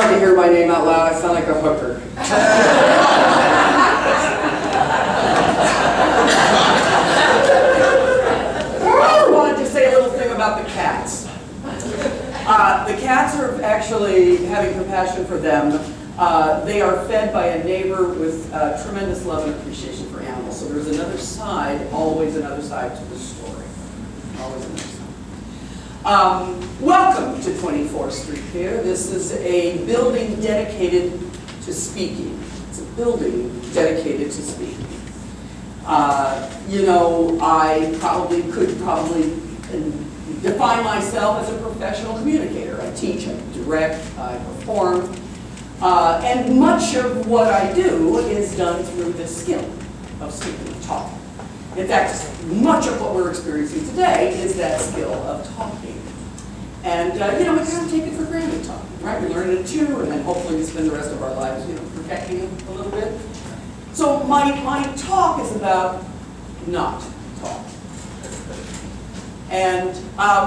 love to hear my name out loud. I sound like a hooker. I wanted to say a little thing about the cats. The cats are actually having compassion for them. They are fed by a neighbor with tremendous love and appreciation for animals. So there's another side, always another side to the story. Always another side. Welcome to 24th Street here. This is a building dedicated to speaking. It's a building dedicated to speaking. You know, I could probably define myself as a professional communicator. I teach, I direct, I perform. And much of what I do is done through the skill of speaking, of talking. In fact, much of what we're experiencing today is that skill of talking. And, you know, we kind of take it for granted talking, right? We learn it too, and then hopefully we spend the rest of our lives, you know, perfecting it a little bit. So my talk is about not talk. And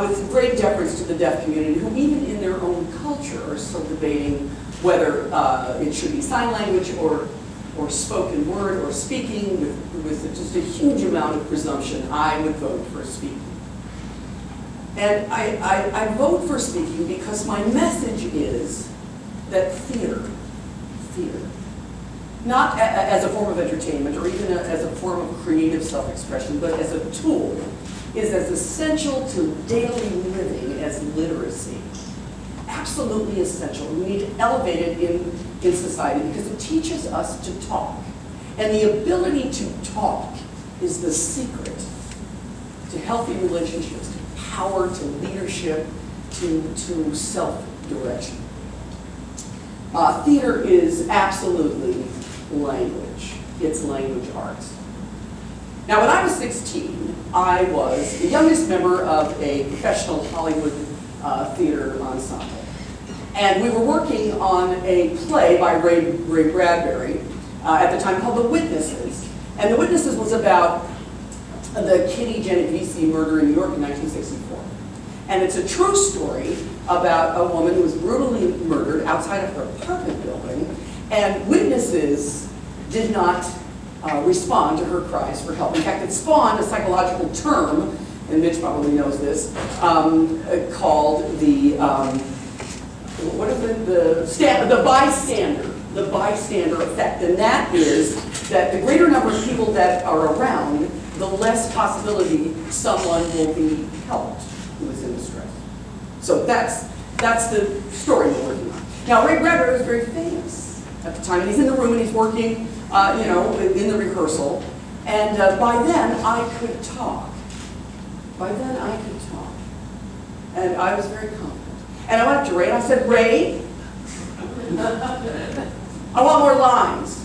with great deference to the deaf community, who even in their own culture are still debating whether it should be sign language or spoken word or speaking with just a huge amount of presumption, I would vote for speaking. And I vote for speaking because my message is that theater, not as a form of entertainment or even as a form of creative self-expression, but as a tool, is as essential to daily living as literacy. Absolutely essential. We need to elevate it in society because it teaches us to talk. And the ability to talk is the secret to healthy relationships, to power, to leadership, to self-direction. Theater is absolutely language. It's language arts. Now, when I was 16, I was the youngest member of a professional Hollywood theater ensemble. And we were working on a play by Ray Bradbury at the time called The Witnesses. And The Witnesses was about the Kitty Genovese murder in New York in 1964. And it's a true story about a woman who was brutally murdered outside of her apartment building, and witnesses did not respond to her cries for help. In fact, it spawned a psychological term, and Mitch probably knows this, called the bystander effect. And that is that the greater number of people that are around, the less possibility someone will be helped who is in distress. So that's the story we're working on. Now, Ray Bradbury was very famous at the time, and he's in the room and he's working, you know, in the rehearsal. And by then, I could talk. And I was very confident. And I went up to Ray and I said, Ray, I want more lines.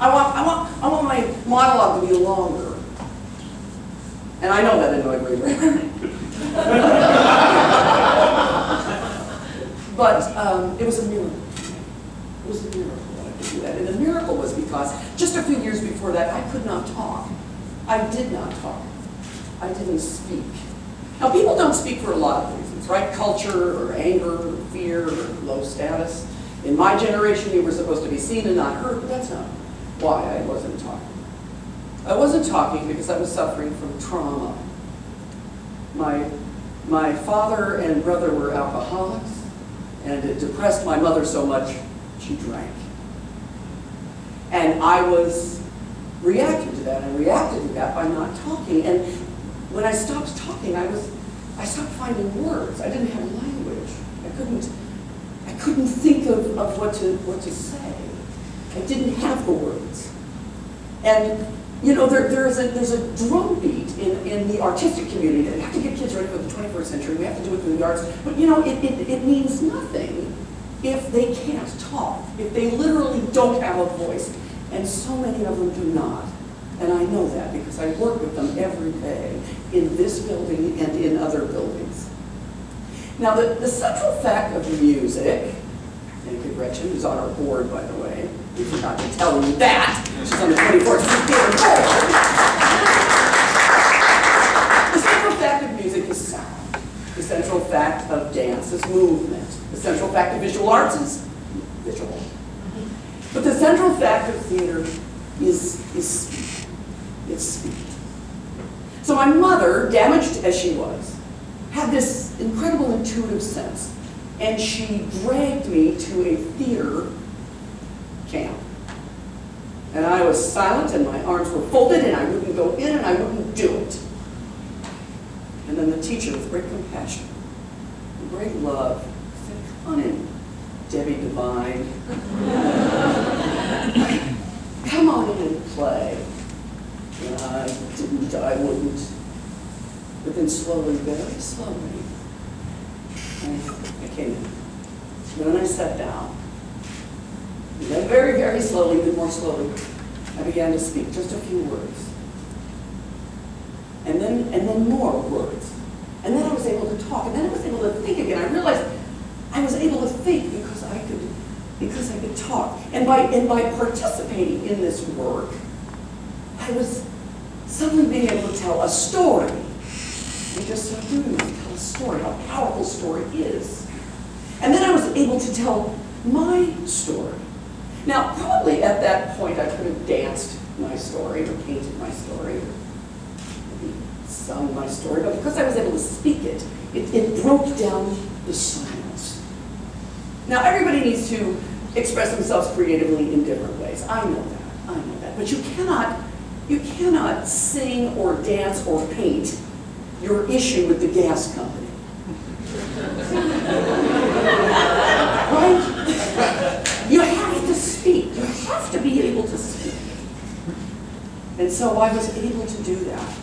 I want my monologue to be longer. And I know that annoyed Ray Bradbury. But it was a miracle. It was a miracle that I could do that. And the miracle was because just a few years before that, I could not talk. I did not talk. I didn't speak. Now, people don't speak for a lot of reasons, right? Culture, or anger, or fear, or low status. In my generation, you were supposed to be seen and not heard, but that's not why I wasn't talking. I wasn't talking because I was suffering from trauma. My father and brother were alcoholics, and it depressed my mother so much, she drank. And I was reacting to that, and reacted to that by not talking. And when I stopped talking, I stopped finding words. I didn't have language. I couldn't think of what to say. I didn't have the words. And you know, there's a drumbeat in the artistic community that we have to get kids ready for the 21st century. We have to do it through the arts. But you know, it means nothing if they can't talk, if they literally don't have a voice. And so many of them do not. And I know that because I work with them every day in this building and in other buildings. Now, the central fact of music, and Gretchen, who's on our board, by the way, we forgot to tell you that. She's on the 24th Street Theater board. The central fact of music is sound. The central fact of dance is movement. The central fact of visual arts is visual. But the central fact of theater is speed. It's speed. So my mother, damaged as she was, had this incredible intuitive sense, and she dragged me to a theater camp. And I was silent, and my arms were folded, and I wouldn't go in, and I wouldn't do it. And then the teacher, with great compassion and great love, said, "Come on in, Debbie Devine. Come on in and play." And I didn't, I wouldn't. But then slowly, very slowly, I came in. And then I sat down. And then very, very slowly, then more slowly, I began to speak just a few words. And then more words. And then I was able to talk, and then I was able to think again. I realized I was able to think because I could talk. And by participating in this work, I was suddenly being able to tell a story. And just so you tell a story, how powerful story is. And then I was able to tell my story. Now, probably at that point, I could have danced my story or painted my story or maybe sung my story, but because I was able to speak it, it broke down the silence. Now, everybody needs to express themselves creatively in different ways. I know that. But you cannot sing or dance or paint your issue with the gas company. Right? You have to speak. You have to be able to speak. And so I was able to do that.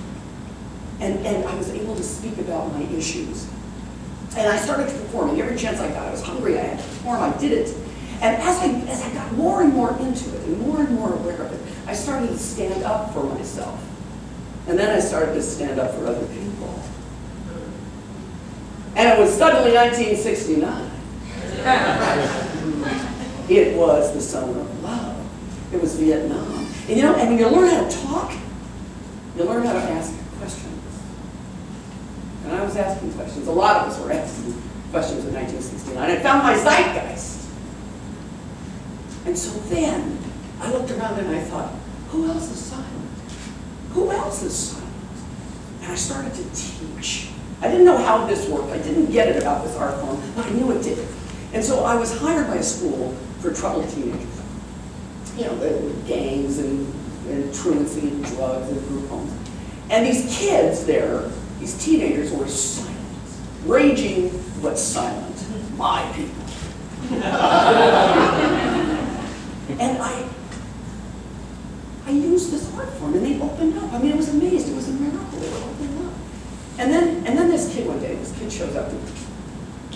And I was able to speak about my issues. And I started performing every chance I got. I was hungry, I had to perform, I did it. And as I got more and more into it and more aware of it, I started to stand up for myself. And then I started to stand up for other people. And it was suddenly 1969. It was the summer of love. It was Vietnam. And and when you learn how to talk, you learn how to ask questions. And I was asking questions. A lot of us were asking questions in 1969. I found my zeitgeist. And so then I looked around and I thought, who else is silent? Who else is silent? And I started to teach. I didn't know how this worked. I didn't get it about this art form, but I knew it did. And so I was hired by a school for troubled teenagers. The gangs and truancy and drugs and group homes. And these kids there, these teenagers were silent, raging but silent. My people. And I used this art form, and they opened up. I mean, it was amazing. It was a miracle. They were opening up. And then this kid one day, this kid shows up,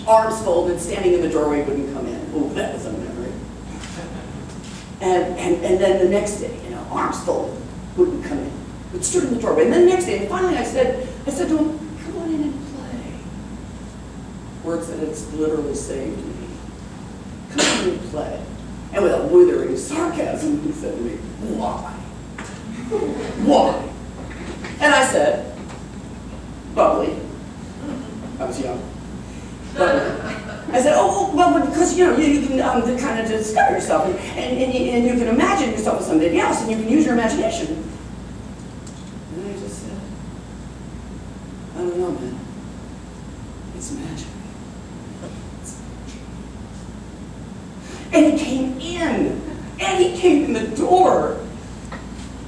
arms folded, standing in the doorway, wouldn't come in. Oh, that was a memory. And then the next day, arms folded, wouldn't come in, but stood in the doorway. And then the next day, and finally I said to him, come on in and play. Words that had literally saved me. Come on in and play. And with a withering sarcasm, he said to me, why? Why? And I said, bubbly. I was young. Bubbly. I said, well, because you can kind of discover yourself, and you can imagine yourself as somebody else, and you can use your imagination. And I just said, I don't know, man. It's magic. It's magic. And he came in, and he came in the door,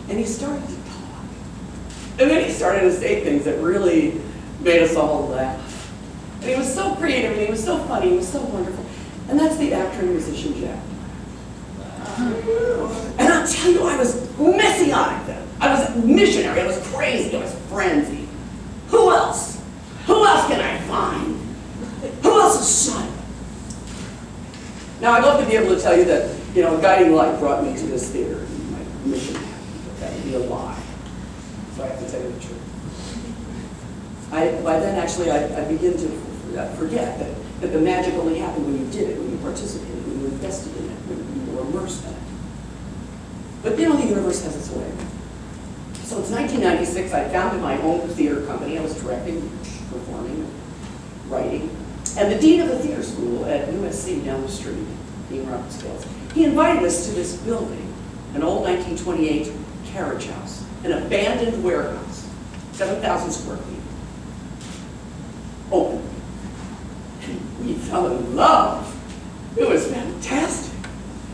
and he started to talk. And then he started to say things that really made us all laugh. And he was so creative, and he was so funny, he was so wonderful. And that's the actor and musician Jack. And I'll tell you, I was messianic then. I was missionary, I was crazy, I was frenzied. Who else? Who else can I find? Who else is silent? Now, I'd love to be able to tell you that, a guiding light brought me to this theater. My mission happened, but that would be a lie. So I have to tell you the truth. By then, actually, I begin to forget that the magic only happened when you did it, when you participated, when you invested in it, when you were immersed in it. But the universe has its way. So it's 1996, I founded my own theater company. I was directing, performing, writing. And the dean of the theater school at USC down the street, Dean Robert Scales, he invited us to this building, an old 1928 carriage house, an abandoned warehouse, 7,000 square feet, open. And we fell in love. It was fantastic.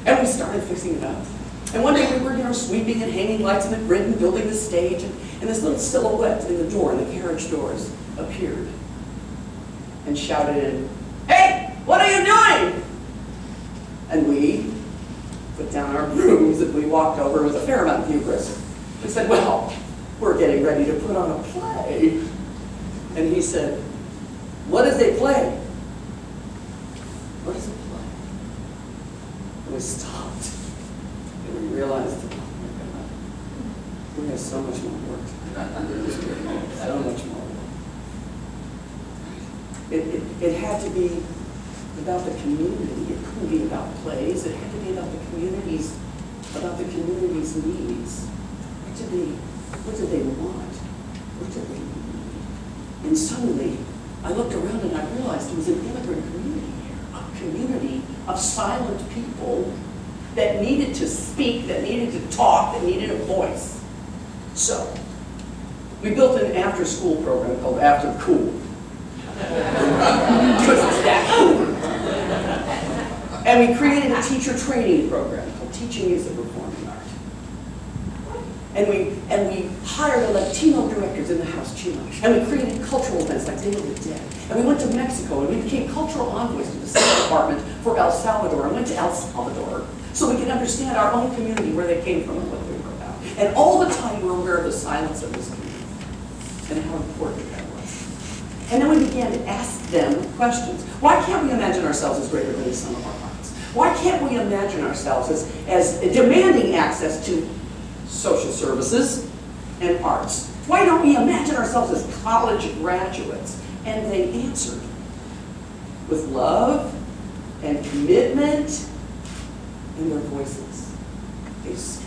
And we started fixing it up. And one day we were, sweeping and hanging lights in the grid and building the stage, and this little silhouette in the door, in the carriage doors, appeared and shouted in, "Hey, what are you doing?" And we put down our brooms and we walked over with a fair amount of hubris. We said, "Well, we're getting ready to put on a play." And he said, "What does they play?" "What does it play?" And we stopped and we realized, oh my God, we have so much more work to do. So much more work. It had to be about the community. It couldn't be about plays. It had to be about the community's needs. What did they want? What did they need? And suddenly, I looked around and I realized it was an immigrant community here, a community of silent people that needed to speak, that needed to talk, that needed a voice. So, we built an after-school program called After Cool. Because it's that cool. And we created a teacher training program called Teaching is a Performing Art. And we hired Latino directors in the house, Chino. And we created cultural events like Day of the Dead. And we went to Mexico and we became cultural envoys to the State Department for El Salvador. And went to El Salvador so we could understand our own community, where they came from and what they were about. And all the time we were aware of the silence of this community and how important that was. And then we began to ask them questions. Why can't we imagine ourselves as greater than the sum of our parts? Why can't we imagine ourselves as demanding access to social services and arts? Why don't we imagine ourselves as college graduates? And they answered with love and commitment in their voices. They spoke.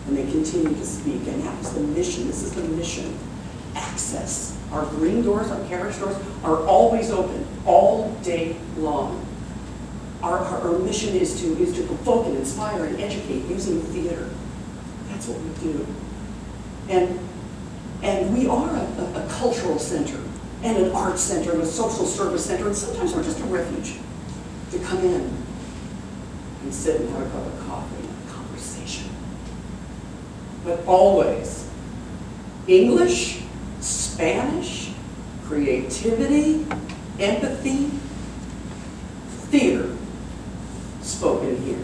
And they continued to speak. And that was the mission. This is the mission. Access. Our green doors, our carriage doors are always open, all day long. Our mission is to provoke and inspire and educate using theater. That's what we do. And we are a cultural center and an arts center and a social service center, and sometimes we're just a refuge to come in and sit and have a cup of coffee and have a conversation. But always, English, Spanish, creativity, empathy, theater, spoken here.